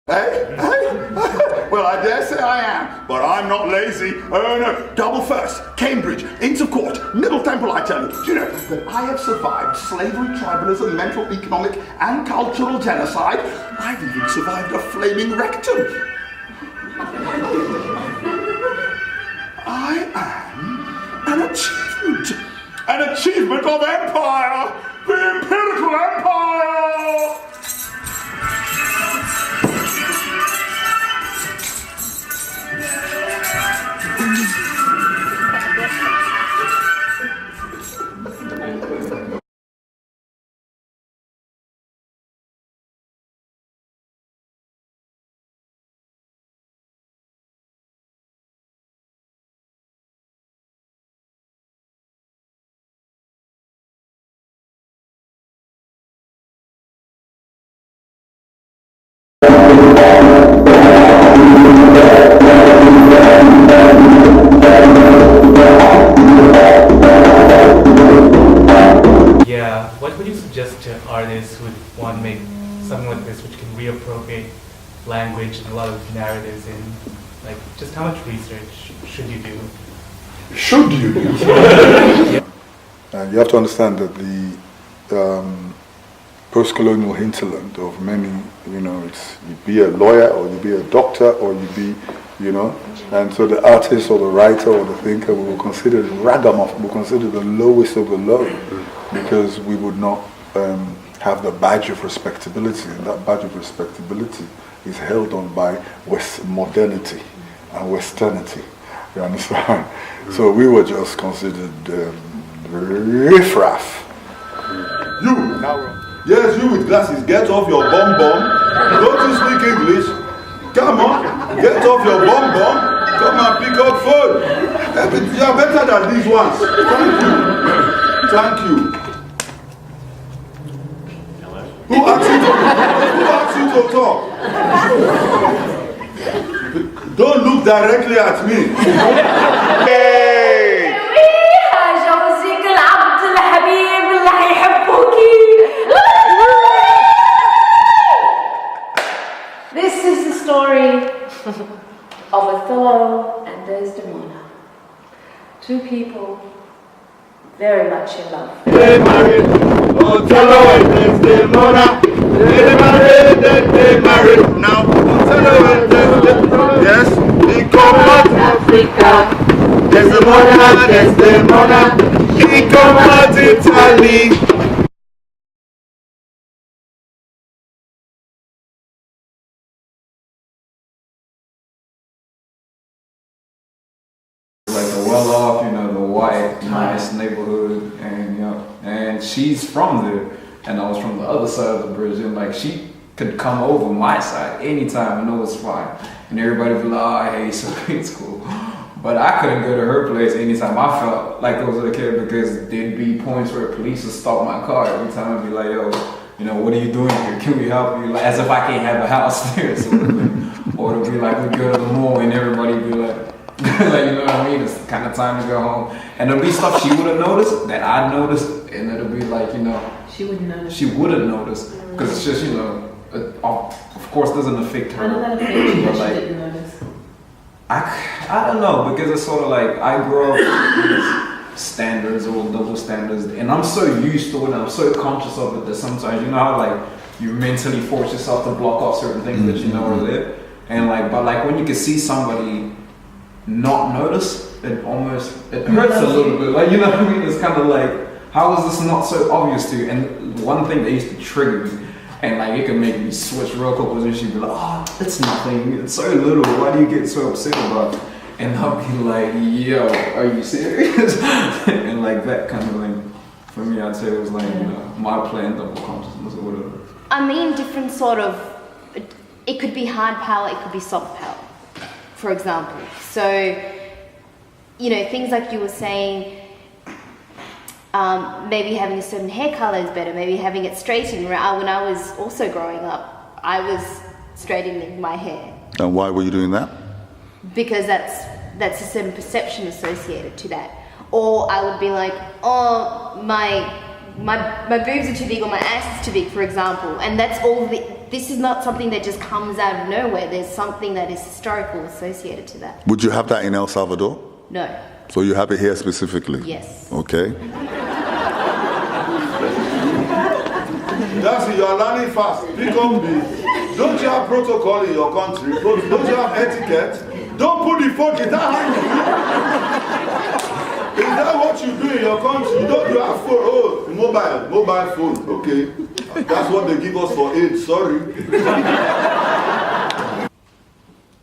Hey? Well, I dare say I am, but I'm not lazy. Oh no, double first, Cambridge, Inns of Court, Middle Temple, I tell you. Do you know that I have survived slavery, tribalism, mental, economic, and cultural genocide? I've even survived a flaming rectum. I am an achievement of empire, the empirical empire! Yeah, what would you suggest to artists who want to make something like this, which can reappropriate language and a lot of narratives, and like, just how much research should you do? Should you do? Yeah. And you have to understand that the post-colonial hinterland of many, it's you be a lawyer or you be a doctor or you be, and so the artist or the writer or the thinker, we will consider the ragamuffin, we will consider the lowest of the low, because we would not have the badge of respectability, and that badge of respectability is held on by modernity and westernity. You understand? So we were just considered riffraff. You! Yes, you with glasses, get off your bum. Don't you speak English? Come on, get off your bum. Come and pick up phone. You are better than these ones. Thank you. Who asked you to talk? Don't look directly at me. Hey! This is the story of Othello and Desdemona. Two people very much in love. They married, Othello and Desdemona. They married. Now Othello and Desdemona. Yes, he come out Africa. Desdemona. He come out Italy. Like the well-off, the white, nice neighborhood, and she's from there, and I was from the other side of the bridge, and like she could come over my side anytime and know it's fine, and everybody would be like, oh, hey, so it's cool, but I couldn't go to her place anytime I felt like I was a kid, because there'd be points where police would stop my car every time and be like, yo, what are you doing here? Can we help you? Like, as if I can't have a house there, sort of thing. Or it'll be like we go to the mall and everybody be like, like, you know what I mean? It's kind of time to go home. And there'll be stuff she would have noticed that I noticed, and it'll be like, She wouldn't notice. she wouldn't notice, because it's just, of course, doesn't affect her. How did that affect you But, that like, she didn't notice? I don't know, because it's sort of like I grew up with standards or double standards, and I'm so used to it, and I'm so conscious of it that sometimes, how like you mentally force yourself to block off certain things that you know are there, and like, but like when you can see somebody not notice, it hurts a little bit. Like, what I mean? It's kind of like, how is this not so obvious to you? And one thing that used to trigger me, and like it could make me switch real quick, was when she'd be like, oh, it's nothing, it's so little, why do you get so upset about it? And I'll be like, yo, are you serious? And like that kind of thing, for me, I'd say it was like, my planned double consciousness or whatever. I mean, different sort of, it could be hard power, it could be soft power, for example. So, things like you were saying, maybe having a certain hair color is better, maybe having it straightened. When I was also growing up, I was straightening my hair. And why were you doing that? Because that's a certain perception associated to that. Or I would be like, oh, my my boobs are too big or my ass is too big, for example. And that's all. This is not something that just comes out of nowhere. There's something that is historical associated to that. Would you have that in El Salvador? No. So you have it here specifically? Yes. Okay. That's it, you are learning fast. Pick up the. Don't you have protocol in your country? Don't you have etiquette? Don't put the phone in that hand. Is that what you do in your country? You have phone? Oh, mobile phone. Okay. That's what they give us for aid. Sorry.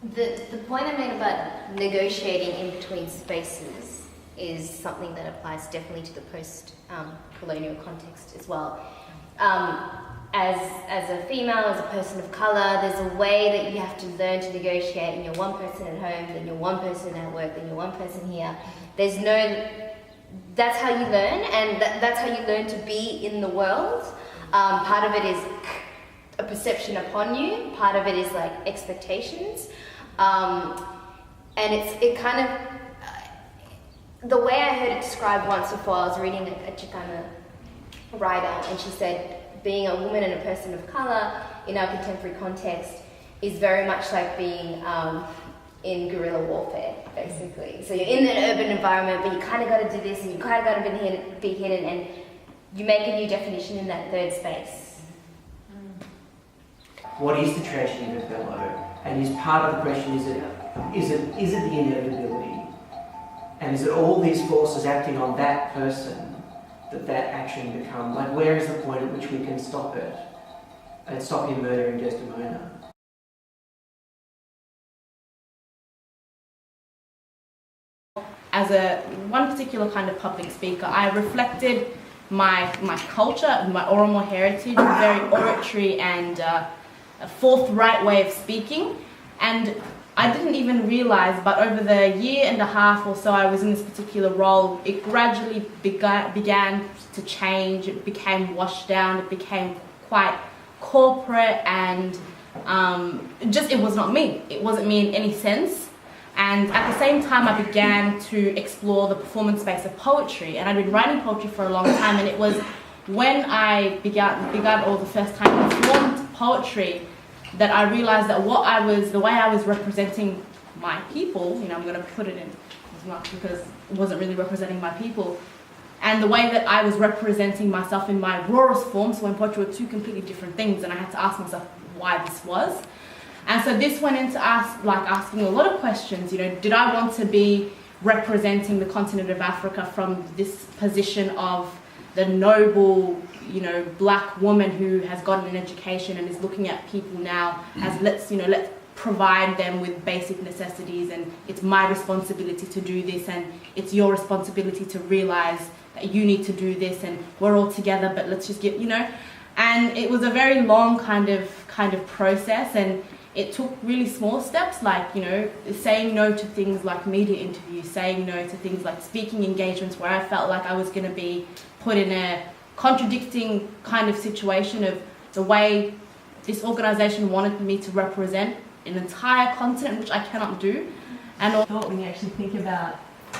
The point I made about negotiating in between spaces is something that applies definitely to the post-colonial context as well. As a female, as a person of colour, there's a way that you have to learn to negotiate, and you're one person at home, then you're one person at work, then you're one person here. That's how you learn, and that's how you learn to be in the world. Part of it is a perception upon you, part of it is like expectations. And it kind of, the way I heard it described once before, I was reading a Chicana writer, and she said, being a woman and a person of colour in our contemporary context is very much like being in guerrilla warfare, basically. So you're in an urban environment, but you kind of got to do this, and you kind of got to be hidden, and you make a new definition in that third space. What is the tragedy of Othello? And is part of the question, is it the inevitability? And is it all these forces acting on that person that action becomes? Like, where is the point at which we can stop it and stop him murdering Desdemona? As one particular kind of public speaker, I reflected my culture, my Oromo heritage, a very oratory and a forthright way of speaking. And I didn't even realise, but over the year and a half or so I was in this particular role, it gradually began to change. It became washed down. It became quite corporate, and it was not me. It wasn't me in any sense. And at the same time, I began to explore the performance space of poetry, and I'd been writing poetry for a long time. And it was when I began or the first time performed poetry that I realized that the way I was representing my people, I'm going to put it in as much because it wasn't really representing my people, and the way that I was representing myself in my rawest form, so in poetry, were two completely different things, and I had to ask myself why this was. And so this went into asking a lot of questions. Did I want to be representing the continent of Africa from this position of the noble, black woman who has gotten an education and is looking at people now as let's provide them with basic necessities, and it's my responsibility to do this, and it's your responsibility to realize that you need to do this, and we're all together, but let's just and it was a very long kind of process, and it took really small steps, like, saying no to things like media interviews, saying no to things like speaking engagements where I felt like I was going to be put in a contradicting kind of situation of the way this organisation wanted me to represent an entire continent, which I cannot do. And thought when you actually think about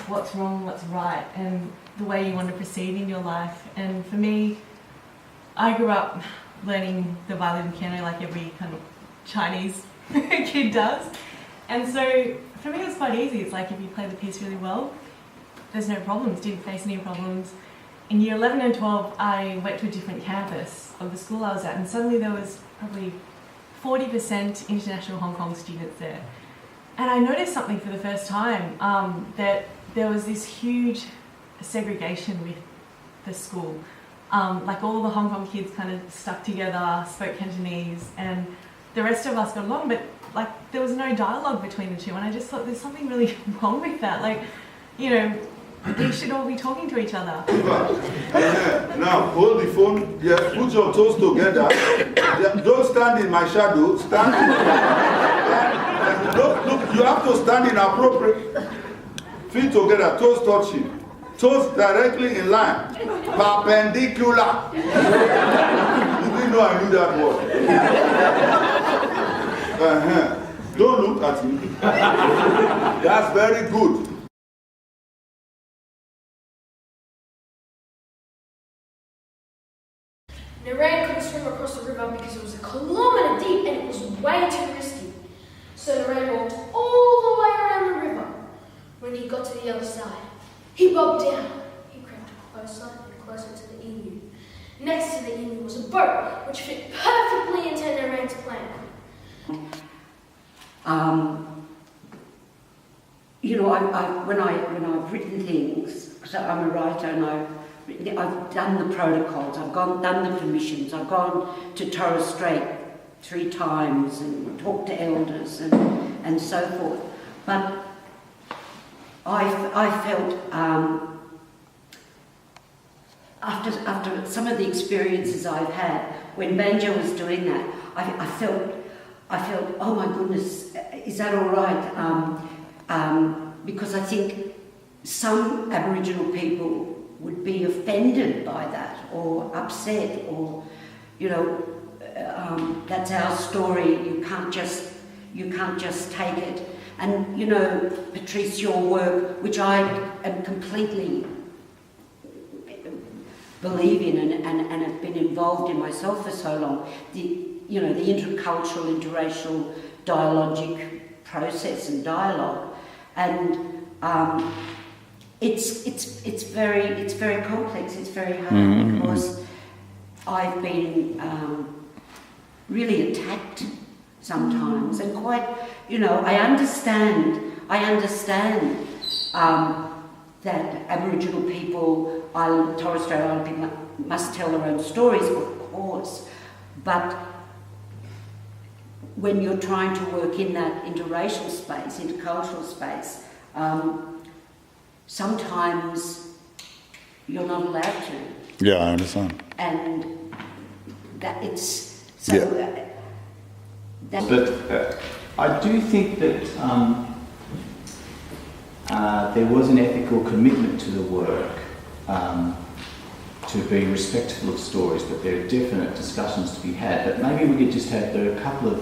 what's wrong, what's right, and the way you want to proceed in your life. And for me, I grew up learning the violin and piano like every kind of Chinese kid does. And so for me it was quite easy. It's like if you play the piece really well, there's no problems, didn't face any problems. In year 11 and 12, I went to a different campus of the school I was at, and suddenly there was probably 40% international Hong Kong students there. And I noticed something for the first time, that there was this huge segregation with the school. Like all the Hong Kong kids kind of stuck together, spoke Cantonese, and the rest of us got along, but like there was no dialogue between the two, and I just thought there's something really wrong with that. Like, we should all be talking to each other. Now hold the phone. Yeah, put your toes together. Yeah, don't stand in my shadow. Stand. Look, you have to stand in appropriate. Feet together, toes touching. Toes directly in line. Perpendicular. You didn't know I knew that word. Don't look at me. That's very good. Narayan couldn't swim across the river because it was a kilometre deep and it was way too risky. So Narayan walked all the way around the river. When he got to the other side, he bobbed down. He crept closer and closer to the emu. Next to the emu was a boat, which fit perfectly into Narayan's plan. When I've written things, because I'm a writer and I've done the protocols, I've done the permissions, I've gone to Torres Strait 3 times and talked to elders and so forth. But I felt after some of the experiences I've had, when Banjo was doing that, I felt, oh my goodness, is that all right? Because I think some Aboriginal people would be offended by that or upset, or that's our story. You can't just take it. And Patrice, your work, which I am completely believe in and have been involved in myself for so long, the intercultural, interracial dialogic process and dialogue, and it's very complex. It's very hard because I've been really attacked sometimes, and quite, I understand that Aboriginal people, Torres Strait Islander people must tell their own stories, of course, but when you're trying to work in that interracial space, intercultural space, sometimes you're not allowed to. Yeah, I understand. And that it's so. Yeah. But I do think that there was an ethical commitment to the work, to be respectful of stories, that there are definite discussions to be had. But maybe we could just have a couple of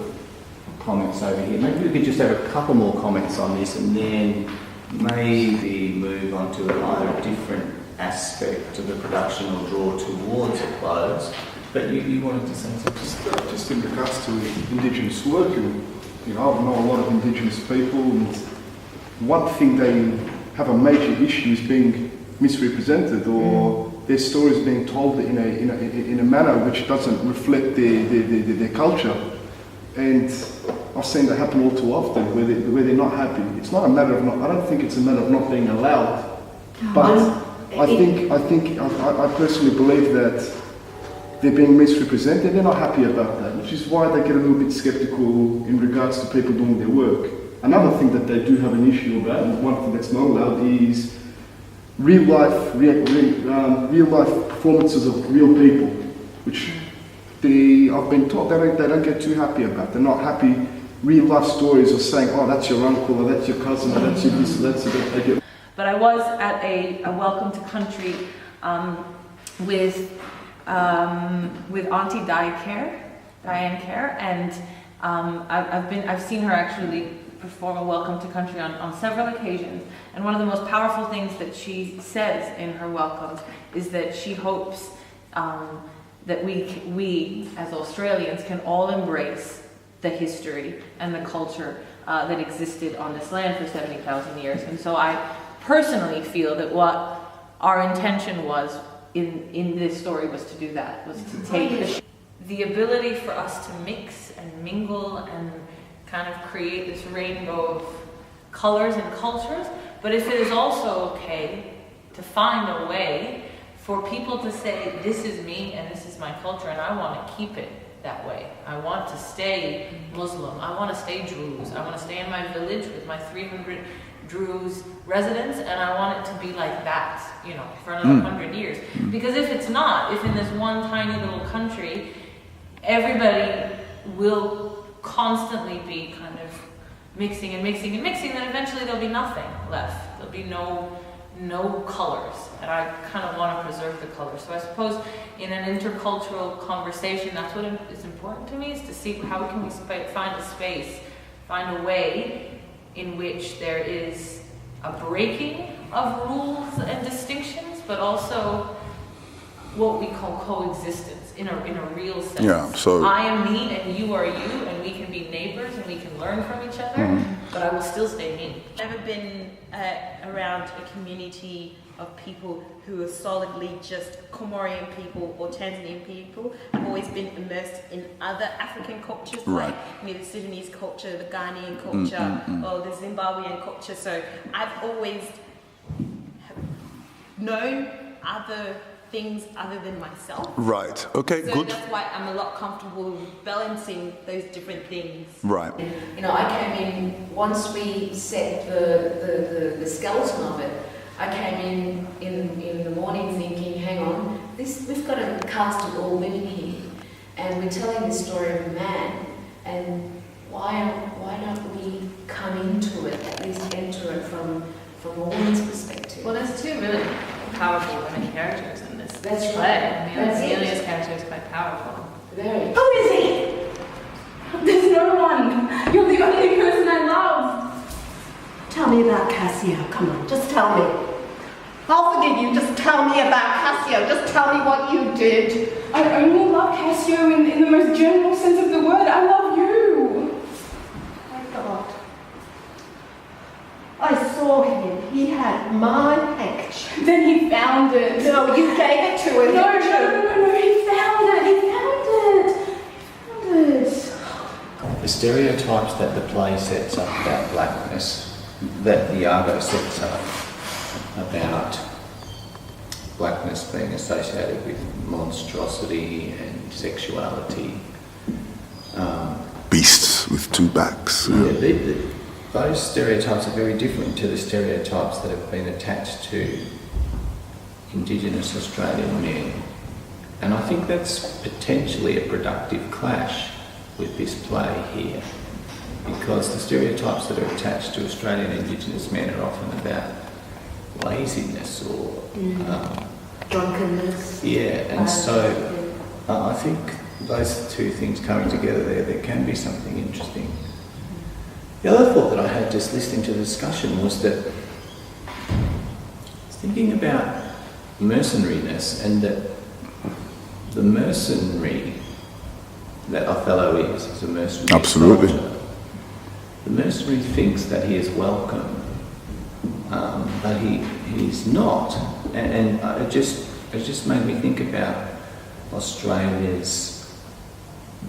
comments over here. Maybe we could just have a couple more comments on this, and then maybe move on to either a different aspect of the production or draw towards a close. But you wanted to say something? Just in regards to Indigenous work, and I know a lot of Indigenous people, and one thing they have a major issue is being misrepresented, or their stories being told in a manner which doesn't reflect their culture. And I've seen that happen all too often, where they're not happy. It's not a matter of I don't think it's a matter of not being allowed, but I personally believe that they're being misrepresented. They're not happy about that, which is why they get a little bit skeptical in regards to people doing their work. Another thing that they do have an issue about, and one thing that's not allowed, is real life performances of real people, which I've been taught they don't get too happy about. They're not happy. Real life stories of saying, oh, that's your uncle, or that's your cousin, or that's your this, or that's your. But I was at a welcome to country with Auntie Diane Kerr, and I've seen her actually perform a welcome to country on several occasions. And one of the most powerful things that she says in her welcomes is that she hopes that we as Australians can all embrace the history and the culture that existed on this land for 70,000 years. And so I personally feel that what our intention was in this story was to do that, was to take the ability for us to mix and mingle and kind of create this rainbow of colors and cultures. But if it is also okay to find a way for people to say, this is me and this is my culture, and I want to keep it that way. I want to stay Muslim. I want to stay Druze. I want to stay in my village with my 300 Druze residents, and I want it to be like that, for another 100 years. Because if it's not, if in this one tiny little country, everybody will constantly be kind of mixing and mixing and mixing, then eventually there'll be nothing left. There'll be no colors, and I kind of want to preserve the colors. So I suppose in an intercultural conversation, that's what is important to me, is to see how can we find a space, find a way in which there is a breaking of rules and distinctions, but also what we call coexistence in a real sense. Yeah, so I am me and you are you, and we can be neighbors and we can learn from each other, but I will still stay me. I've never been around a community of people who are solidly just Comorian people or Tanzanian people. I've always been immersed in other African cultures, like the Sudanese culture, the Ghanaian culture, or the Zimbabwean culture. So I've always known other things other than myself. Right. Okay, so good. That's why I'm a lot comfortable balancing those different things. Right. You know, I came in, once we set the skeleton of it, I came in the morning thinking, hang on, we've got a cast of all women here, and we're telling the story of a man, and why don't we come into it, at least enter it from a woman's perspective? Well, there's two really powerful women characters in this That's play. right. I mean, That's Amelia's it. character is quite powerful. Very. Who is he? There's no one. You're the only person I love. Tell me about Cassio. Come on, just tell me. I'll forgive you, just tell me about Cassio, just tell me what you did. I only love Cassio in the most general sense of the word. I love you. I thought. I saw him. He had my handkerchief. Then he found it. No, you gave it to him. No, he found it. He found it. The stereotypes that the play sets up about blackness, that Iago sets up about blackness being associated with monstrosity and sexuality. Beasts with two backs. Those stereotypes are very different to the stereotypes that have been attached to Indigenous Australian men. And I think that's potentially a productive clash with this play here, because the stereotypes that are attached to Australian Indigenous men are often about laziness or drunkenness. Yeah, and so I think those two things coming together there can be something interesting. The other thought that I had just listening to the discussion was that I was thinking about mercenariness, and that the mercenary that Othello is a mercenary. Absolutely. Soldier. The mercenary thinks that he is welcome, but he's not, and it just made me think about Australia's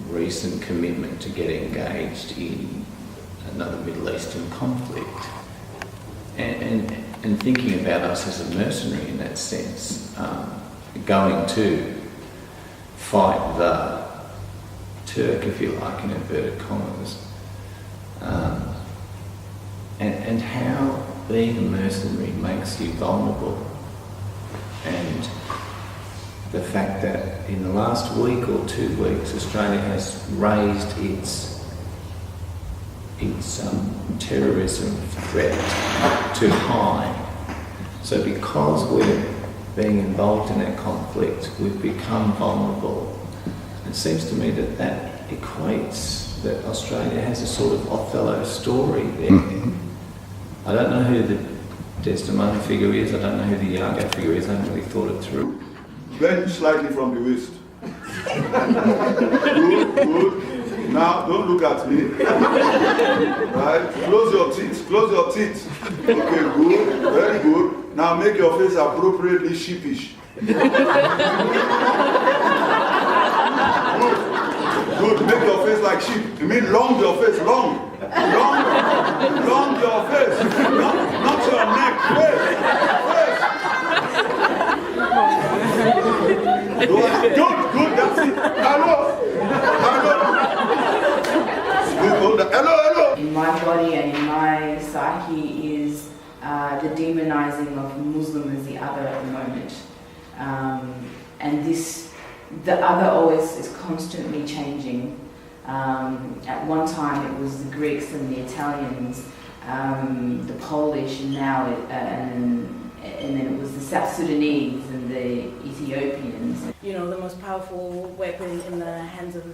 recent commitment to get engaged in another Middle Eastern conflict, and thinking about us as a mercenary in that sense, going to fight the Turk, if you like, in inverted commas, and how being a mercenary makes you vulnerable, and the fact that in the last week or 2 weeks Australia has raised its terrorism threat too high. So because we're being involved in that conflict, we've become vulnerable. It seems to me that equates that Australia has a sort of Othello story there. I don't know who the Desdemona figure is, I don't know who the Iago figure is, I haven't really thought it through. Bend slightly from the waist. Good. Now, don't look at me. Right? Close your teeth. Okay, good, very good. Now make your face appropriately sheepish. Good, make your face like sheep. You mean long your face, long your face. Not your neck, face. Good, that's it. Hello. In my body and in my psyche is the demonizing of Muslim as the other at the moment. And the other always is constantly changing. At one time it was the Greeks and the Italians, the Polish, and now and then it was the South Sudanese and the Ethiopians. you know, the most powerful weapon in the hands of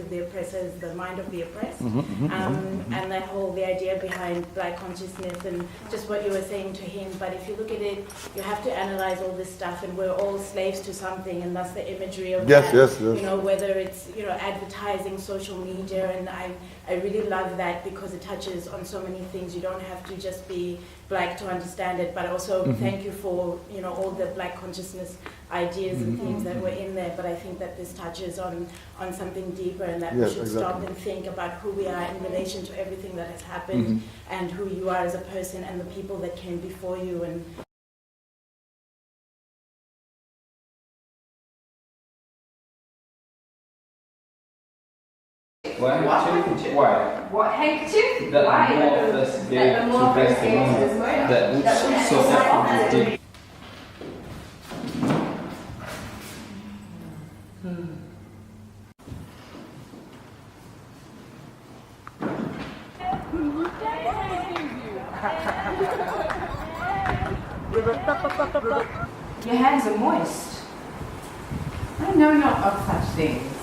the oppressors, the mind of the oppressed, and that whole the idea behind Black consciousness and just what you were saying to him. But if you look at it, you have to analyze all this stuff, and we're all slaves to something, and that's the imagery of that. Yes. You know, whether it's, you know, advertising, social media, and I really love that because it touches on so many things. You don't have to just be Black to understand it, but also thank you for, you know, all the Black consciousness ideas and things that were in there. But I think that this touches on something deeper, and that we should stop and think about who we are in relation to everything that has happened, and who you are as a person and the people that came before you. And What handkerchief? That Why? amorphous, That amorphous answers that which so often is deep. Your hands are moist. I know not of such things.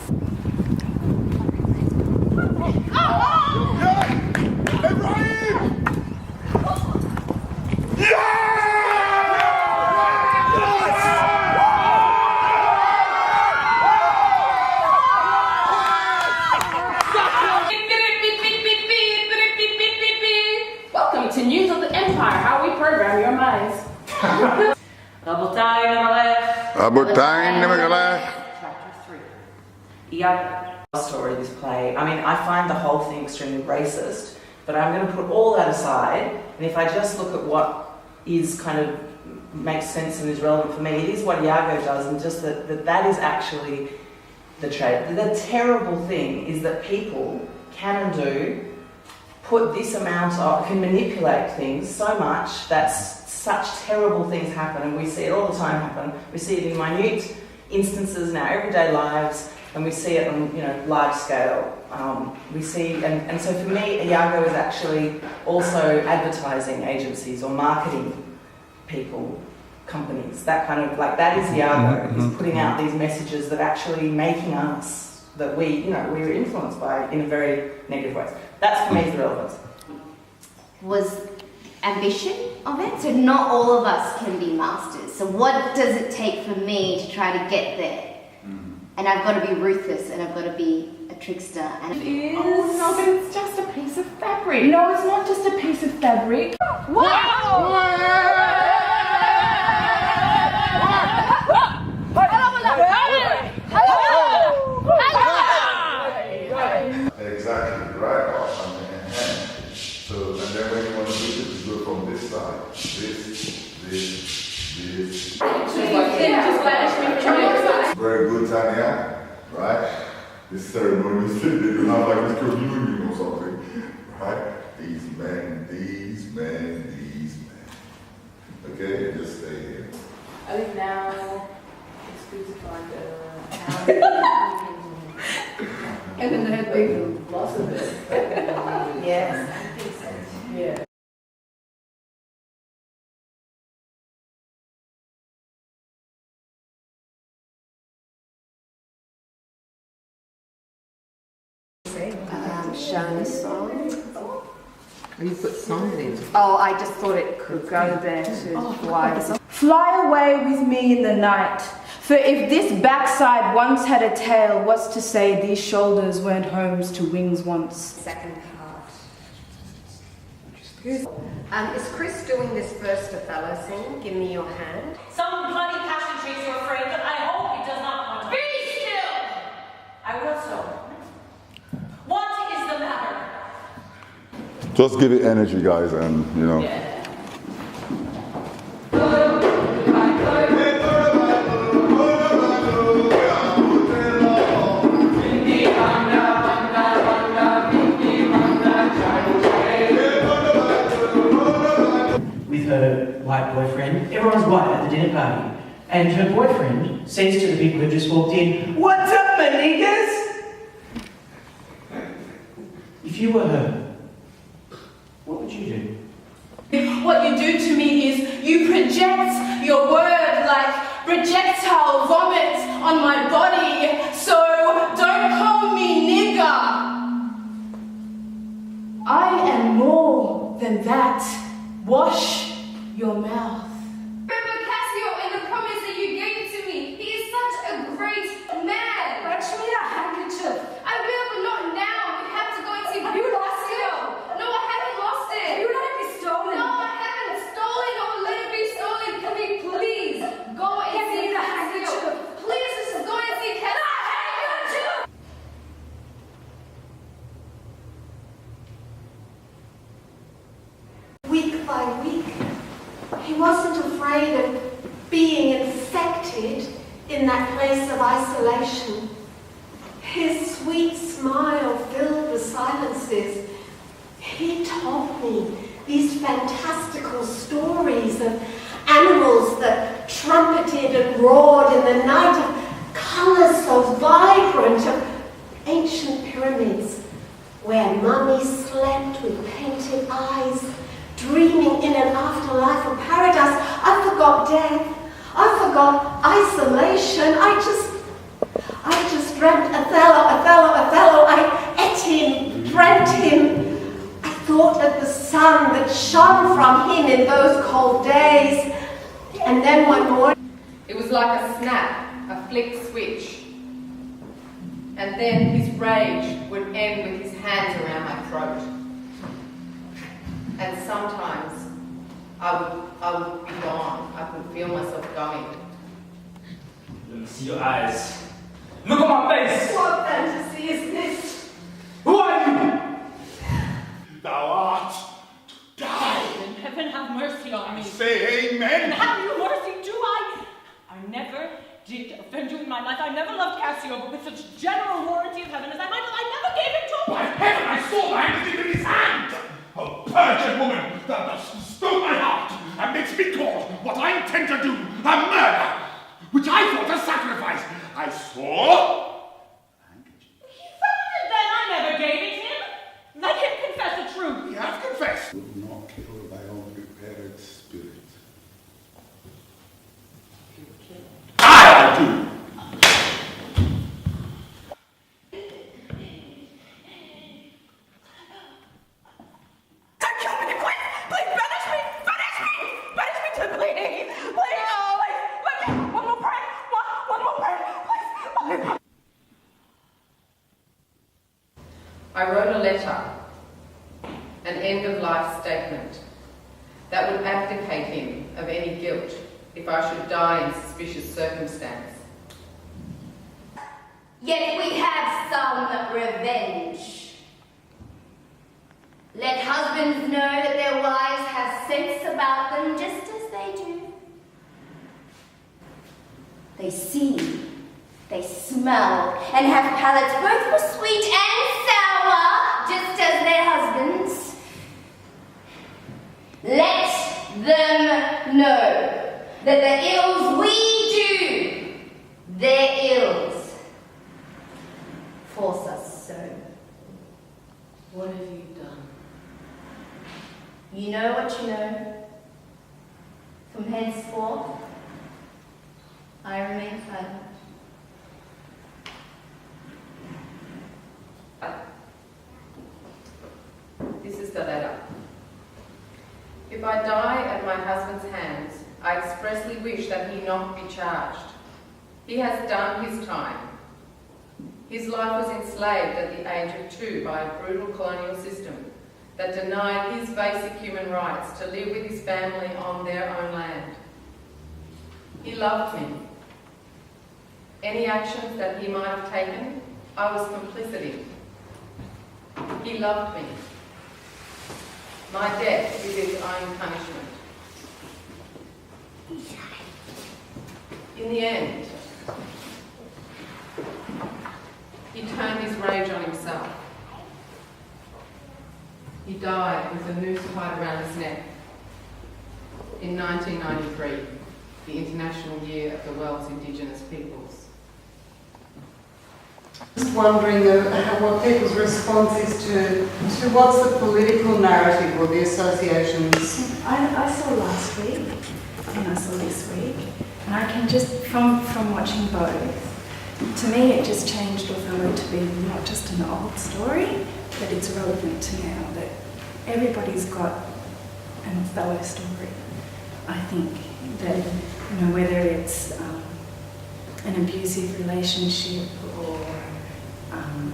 Welcome to News of the Empire, how we program your minds. Chapter 3. Story, this play. I mean, I find the whole thing extremely racist, but I'm going to put all that aside, and if I just look at what is kind of makes sense and is relevant for me, it is what Iago does, and just that is actually the trait. The terrible thing is that people can and do put this amount of, can manipulate things so much that such terrible things happen, and we see it all the time happen. We see it in minute instances in our everyday lives, and we see it on, you know, large scale. We see, and so for me, Iago is actually also advertising agencies or marketing people, companies, that kind of, like, that is Iago. He's putting out these messages that actually making us, that we, you know, we're influenced by in a very negative way. That's for me the relevance. Was ambition of it. So not all of us can be masters. So what does it take for me to try to get there? And I've got to be ruthless, and I've got to be a trickster. And Oh no, but it's just a piece of fabric. No, it's not just a piece of fabric. Exactly, right? So, and then when you want to do it, you go from this side, this. Very good, Tanya, right? This ceremony, they do not like this communion or something, right? These men. Okay, just stay here. I think now it's good to find And then they had big loss of it. Yes, I think so. Yeah. Shana's song. You put songs in. Oh, I just thought it could go there to fly. Fly away with me in the night. For if this backside once had a tail, what's to say these shoulders weren't homes to wings once? Second part. Is Chris doing this first Othello scene? Give me your hand. Some bloody passion treats your friend, but I hope it does not want to. Be still! I will so. What is the matter? Just give it energy, guys, and you know. Yeah. With her white boyfriend, everyone's white at the dinner party, and her boyfriend says to the people who just walked in, "What's up, my niggas?" If you were her, what would you do? What you do to me is you project your word like projectile vomit on my body, so don't call me nigger. I am more than that. Wash your mouth. Remember Cassio and the promise that you gave to me. He is such a great man. Fetch me a handkerchief. I will, but not now. We have to go and see Cassio. No, I haven't lost it. You let it be stolen. No, I haven't stolen or let it be stolen. Can we please go and see Cassio? Please, let's just go and see Cassio. Week by week, he wasn't afraid of being infected in that place of isolation. His sweet smile filled the silences. He told me these fantastical stories of animals that trumpeted and roared in the night, of colours so vibrant, of ancient pyramids where mummies slept with painted eyes, dreaming in an afterlife of paradise. I forgot death. I forgot isolation. I just dreamt Othello. I ate him, dreamt him. I thought of the sun that shone from him in those cold days. And then one morning, It was like a snap, a flick switch. And then his rage would end with his hands around my throat. And sometimes I would be gone. I could feel myself going. Let me see your eyes. Look at my face! what fantasy is this? Who are you? Thou art to die. Then heaven have mercy on me. Say amen. And have you mercy, do I? I never did offend you in my life. I never loved Cassio, but with such general warranty of heaven as I might, I never gave it to him. By heaven, I saw the handkerchief in his hand. A perjured woman that stole my heart and makes me call what I intend to do a murder, which I thought a sacrifice. I saw. He found it then. I never gave it him. Let him confess the truth. He has confessed. Would not kill thy own prepared spirit. I'll do. I wrote a letter, an end-of-life statement, that would abdicate him of any guilt if I should die in suspicious circumstance. Yet we have some revenge. Let husbands know that their wives have sense about them just as they do. They see, they smell, and have palates both for sweet and sour, just as their husbands. Let them know that the ills we do, their ills, force us so. What have you done? You know what you know. From henceforth, I remain silent. This is the letter. If I die at my husband's hands, I expressly wish that he not be charged. He has done his time. His life was enslaved at the age of 2 by a brutal colonial system that denied his basic human rights to live with his family on their own land. He loved me. Any actions that he might have taken, I was complicit in. He loved me. My death is its own punishment. In the end, he turned his rage on himself. He died with a noose tied around his neck in 1993, the International Year of the World's Indigenous Peoples. Just wondering what people's response is to what's the political narrative or the associations. I saw last week and I saw this week And I can just, from watching both, to me it just changed Othello to be not just an old story, but it's relevant to now, that everybody's got an Othello story. I think that, you know, whether it's an abusive relationship or...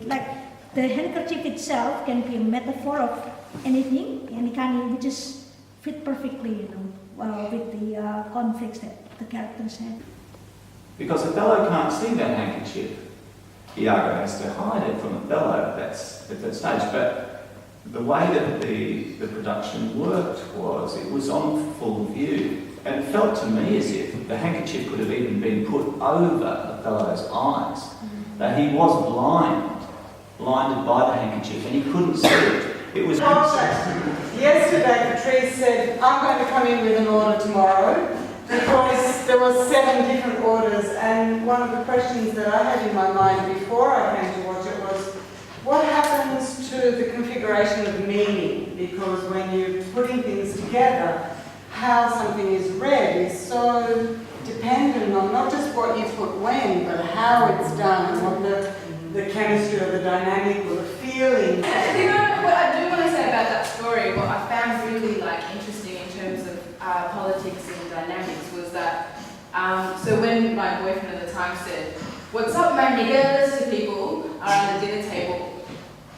Like the handkerchief itself can be a metaphor of anything, and it can just fit perfectly, you know, with the conflicts that the characters have. Because Othello can't see that handkerchief. Iago has to hide it from Othello at that stage. But the way that the production worked was it was on full view. And it felt to me as if the handkerchief could have even been put over Othello's eyes. That he was blinded by the handkerchief, and he couldn't see it. It was... Yesterday, Patrice said, I'm going to come in with an order tomorrow, because there were 7 different orders, and one of the questions that I had in my mind before I came to watch it was, what happens to the configuration of meaning? Because when you're putting things together, how something is read is so dependent on not just what you put when, but how it's done, and what the chemistry or the dynamic or the feeling. You know, what I do want to say about that story, what I found really interesting in terms of politics and dynamics was that, so when my boyfriend at the time said, "What's up, my niggas?" to people around the dinner table,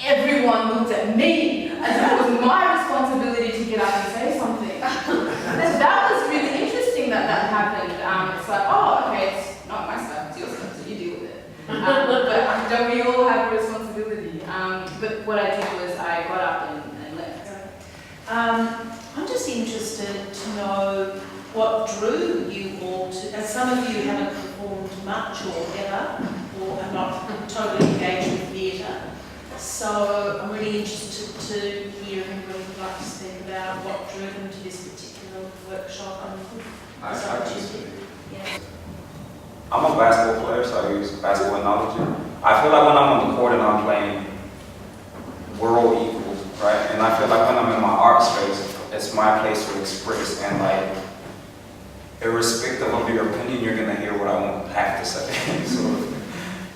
everyone looked at me as if it was my responsibility to get up and say something. And that was really interesting that happened. It's like, oh, okay, it's not my stuff, it's your stuff, so you deal with it. But don't we all have a responsibility? But what I did was I got up and left. I'm just interested to know what drew you all to, as some of you haven't performed much or ever, or are not totally engaged with theatre. So I'm really interested to hear if anybody would like to speak about what drew them to this particular workshop. I'm a basketball player, so I use basketball analogy. I feel like when I'm on the court and I'm playing, we're all equals, right? And I feel like when I'm in my art space, it's my place to express, and like, irrespective of your opinion, you're gonna hear what I won't have to say. So,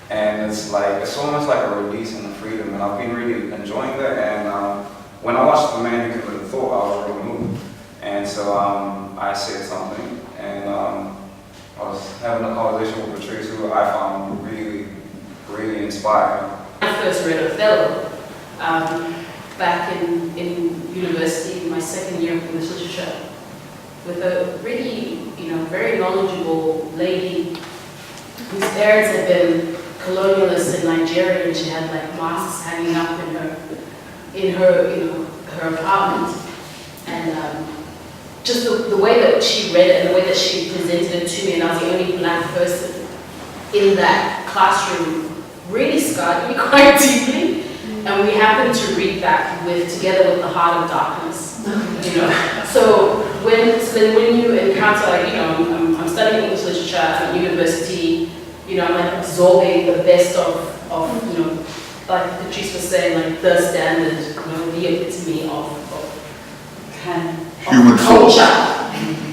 and it's almost like a release and a freedom, and I've been really enjoying that. And when I watched The Man Who Committed Thought, I was really moved. And so I said something, and I was having a conversation with Patrice, who I found really, really inspiring. I first read Othello back in university, my second year of English literature, with a really, very knowledgeable lady whose parents had been colonialists in Nigeria, and she had masks hanging up in her apartment, and just the way that she read it and the way that she presented it to me, and I was the only black person in that classroom, really scarred me quite deeply. And we happened to read that together with The Heart of Darkness. So when you encounter, I'm studying English literature at university, I'm absorbing the best of like Patrice was saying, the standard, the epitome of human culture.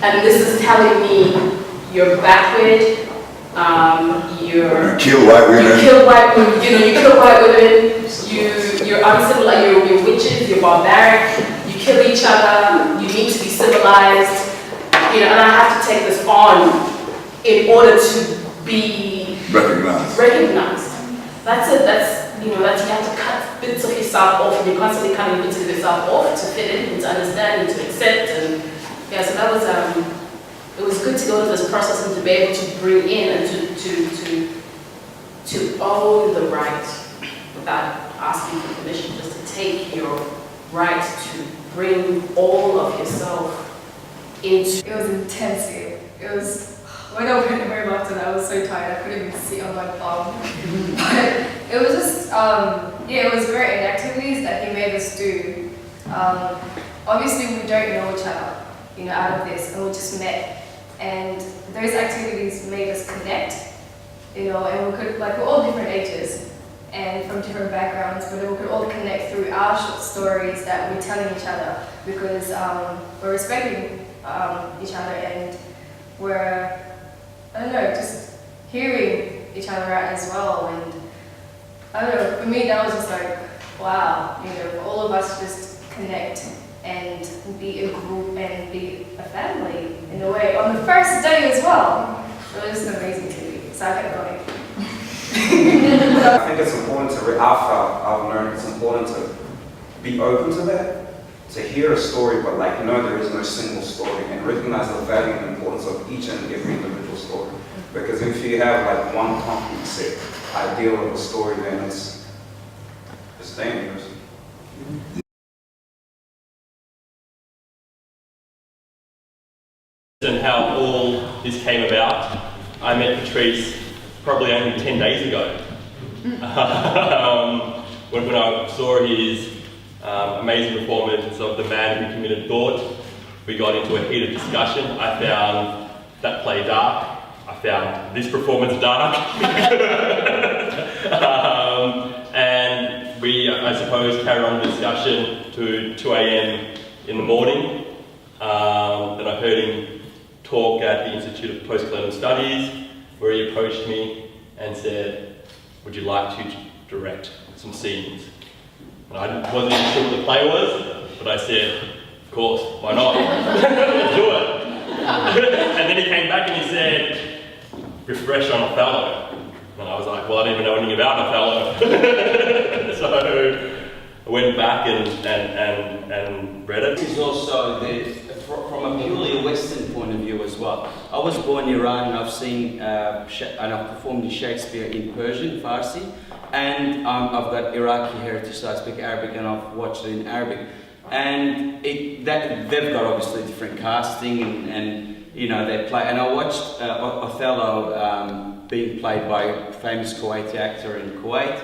And this is telling me you're backward, you kill white women. You kill white women, you kill white women, you're uncivilized, you're witches, you're barbaric, you kill each other, you need to be civilized, and I have to take this on in order to be recognized. That's it, you have to cut bits of yourself off, and you're constantly cutting bits of yourself off to fit in, and to understand, and to accept, and so that was, it was good to go through this process and to be able to bring in and to own the right without asking for permission, just to take your right to bring all of yourself into. It was intense. It was, when I went home after that, I was so tired, I couldn't even sit on my bum. But it was just, it was great. And activities that he made us do, obviously we don't know each other, out of this, and we just met. And those activities made us connect, and we could, we're all different ages and from different backgrounds, but we could all connect through our short stories that we're telling each other, because we're respecting each other, and we're I don't know, just hearing each other out as well. And I don't know, for me that was just like, wow, you know, for all of us to just connect and be a group and be a family in a way on the first day as well. It was just amazing to me. So I kept going. I think it's important to, I've learned it's important to be open to that, to hear a story, but like, no, there is no single story, and recognize the value and importance of each and every individual story. Because if you have like one complete set ideal of a story, then it's dangerous. And how all this came about. I met Patrice probably only 10 days ago. When I saw his amazing performance of The Man Who Committed Thought, we got into a heated discussion. I found that play dark. I found this performance dark. And we, I suppose, carried on the discussion to 2 a.m. in the morning. Then I heard him talk at the Institute of Postcolonial Studies, where he approached me and said, would you like to direct some scenes? And I wasn't even sure what the play was, but I said, of course, why not? Let's do it. And then he came back and he said, refresh on Othello. And I was like, well, I don't even know anything about Othello. So I went back and read it. This is also from a purely Western point of view as well. I was born in Iran and I've seen and I've performed in Shakespeare in Persian, Farsi, and I've got Iraqi heritage, so I speak Arabic and I've watched it in Arabic. And they've got obviously different casting and you know, they play. And I watched Othello being played by a famous Kuwaiti actor in Kuwait,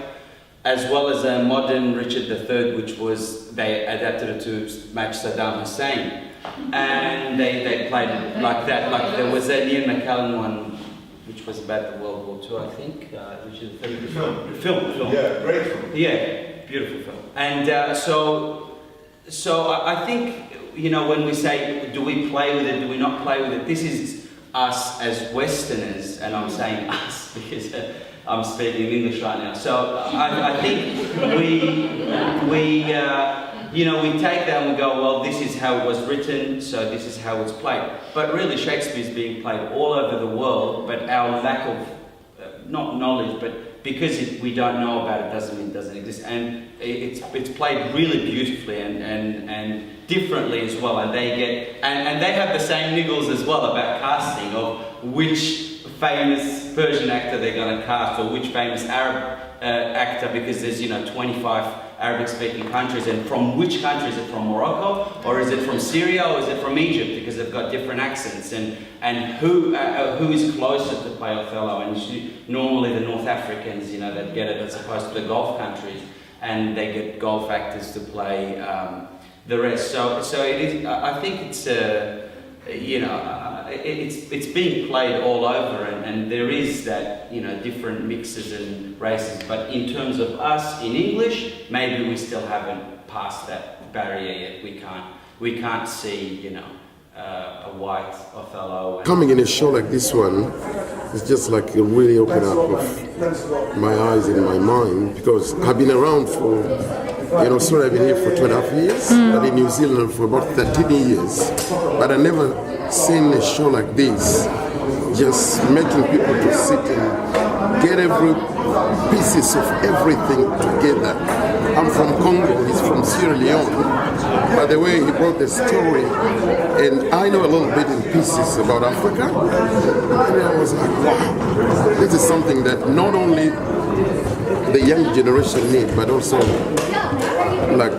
as well as a modern Richard III, which was, they adapted it to match Saddam Hussein. And they played it like that. Like there was an Ian McKellen one, which was about the World War II, I think. Richard III. Film. Yeah, great film. Yeah, beautiful film. And so I think, you know, when we say, do we play with it, do we not play with it, this is us as Westerners, and I'm saying us because I'm speaking English right now. So I think you know, we take that and we go, well, this is how it was written, so this is how it's played. But really, Shakespeare is being played all over the world, but our lack of, not knowledge, but because we don't know about it doesn't mean it doesn't exist. And it's played really beautifully and differently as well. And they get, and they have the same niggles as well about casting of which famous Persian actor they're going to cast or which famous Arab actor, because there's, you know, 25 Arabic-speaking countries, and from which country? Is it from Morocco, or is it from Syria, or is it from Egypt? Because they've got different accents, and who is closer to play Othello? And normally the North Africans, you know, that get it, as opposed to the Gulf countries, and they get Gulf actors to play the rest. So it is. I think it's you know. It's being played all over, and there is that, you know, different mixes and races. But in terms of us in English, maybe we still haven't passed that barrier yet. We can't see, you know, a white Othello. Coming in a show like this one is just like really open up of my eyes and my mind, because I've been around for, you know, so I've been here for 2.5 years, but in New Zealand for about 13 years. But I never seen a show like this, just making people to sit and get every pieces of everything together. I'm from Congo, he's from Sierra Leone. By the way, he brought the story, and I know a little bit in pieces about Africa, and I was like, wow, this is something that not only the young generation need, but also like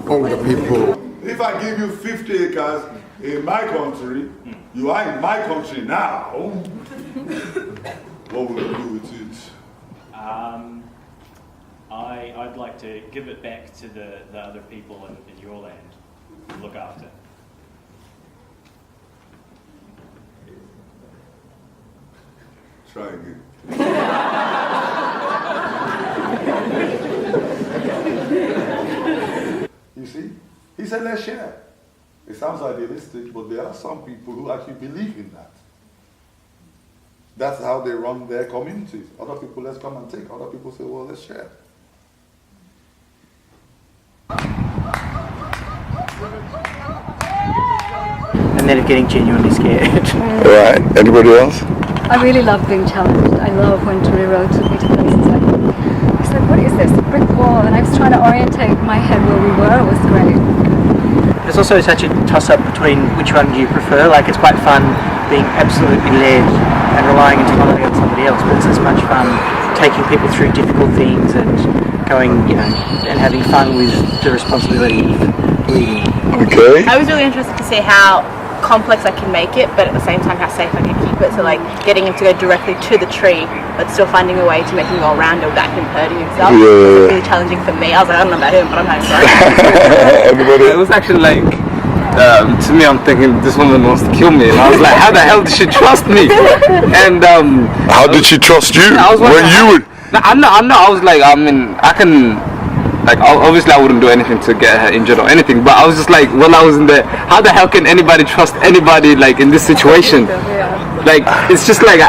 older people. If I give you 50 acres in my country, you are in my country now, what will you do with it? I'd like to give it back to the other people in your land to look after. Try again. You see? He said, let's share. It sounds idealistic, but there are some people who actually believe in that. That's how they run their communities. Other people, let's come and take. Other people say, well, let's share. And then getting genuinely scared. Right. Anybody else? I really love being challenged. I love when Toriro took me to places like, I said, what is this? A brick wall? And I was trying to orientate my head where we were. It was great. There's also such a toss-up between which one do you prefer. Like, it's quite fun being absolutely led and relying entirely on somebody else, but it's as much fun taking people through difficult things and going, and having fun with the responsibility of leading. Okay. I was really interested to see how complex I can make it, but at the same time how safe I can keep it. So like getting him to go directly to the tree, but still finding a way to make him go around it without him hurting himself. Yeah. It was really challenging for me. I was like, I don't know about him, but I'm having fun. It was actually like, to me, I'm thinking this woman wants to kill me, and I was like, how the hell did she trust me? And how did she trust you? I was when wondering, you would? I'm not. I was like, I mean, I can. Like, obviously I wouldn't do anything to get her injured or anything, but I was just like, when I was in there, how the hell can anybody trust anybody, like, in this situation? Like, it's just like,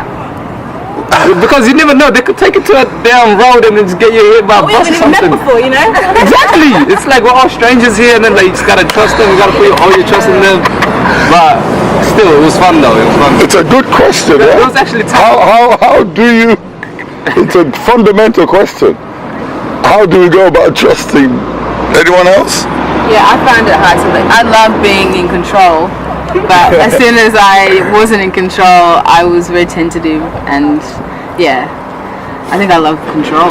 because you never know, they could take it to a damn road and then just get you hit by a bus or something. Before, Exactly! It's like, we're all strangers here, and then like, you just gotta trust them, you gotta put all your trust in them. But still, it was fun though, it was fun. It's a good question, It was actually tough. How do you, it's a fundamental question. How do we go about trusting anyone else? Yeah, I found it hard to I love being in control, but as soon as I wasn't in control, I was very tentative, and yeah, I think I love control.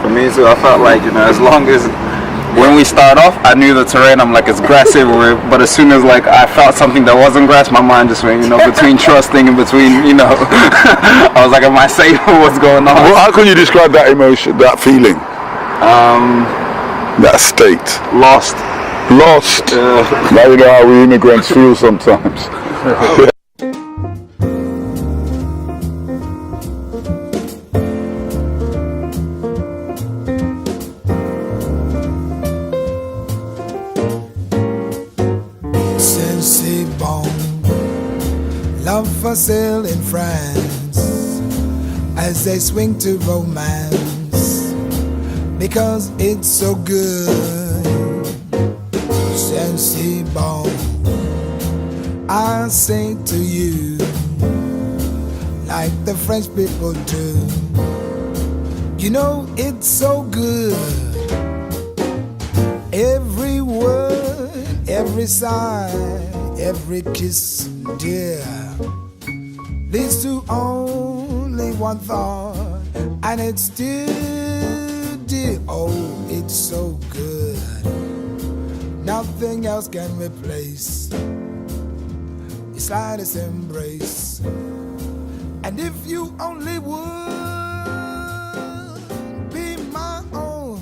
For me too, I felt like, as long as, when we start off, I knew the terrain, I'm like, it's grass everywhere, but as soon as like I felt something that wasn't grass, my mind just went, between trusting and between, I was like, am I safe? What's going on? Well, how can you describe that emotion, that feeling? That state? Lost. Now you know how we immigrants feel sometimes. Love for sale in France as they swing to romance because it's so good. Sensi bon, I say to you like the French people do. It's so good. Every word, every sigh, every kiss, dear, leads to only one thought, and it's still dear. Oh, it's so good. Nothing else can replace your slightest embrace. And if you only would be my own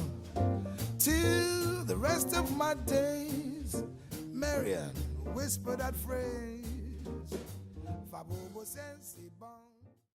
till the rest of my days, Marian, whisper that phrase. Fabobo sensi bon.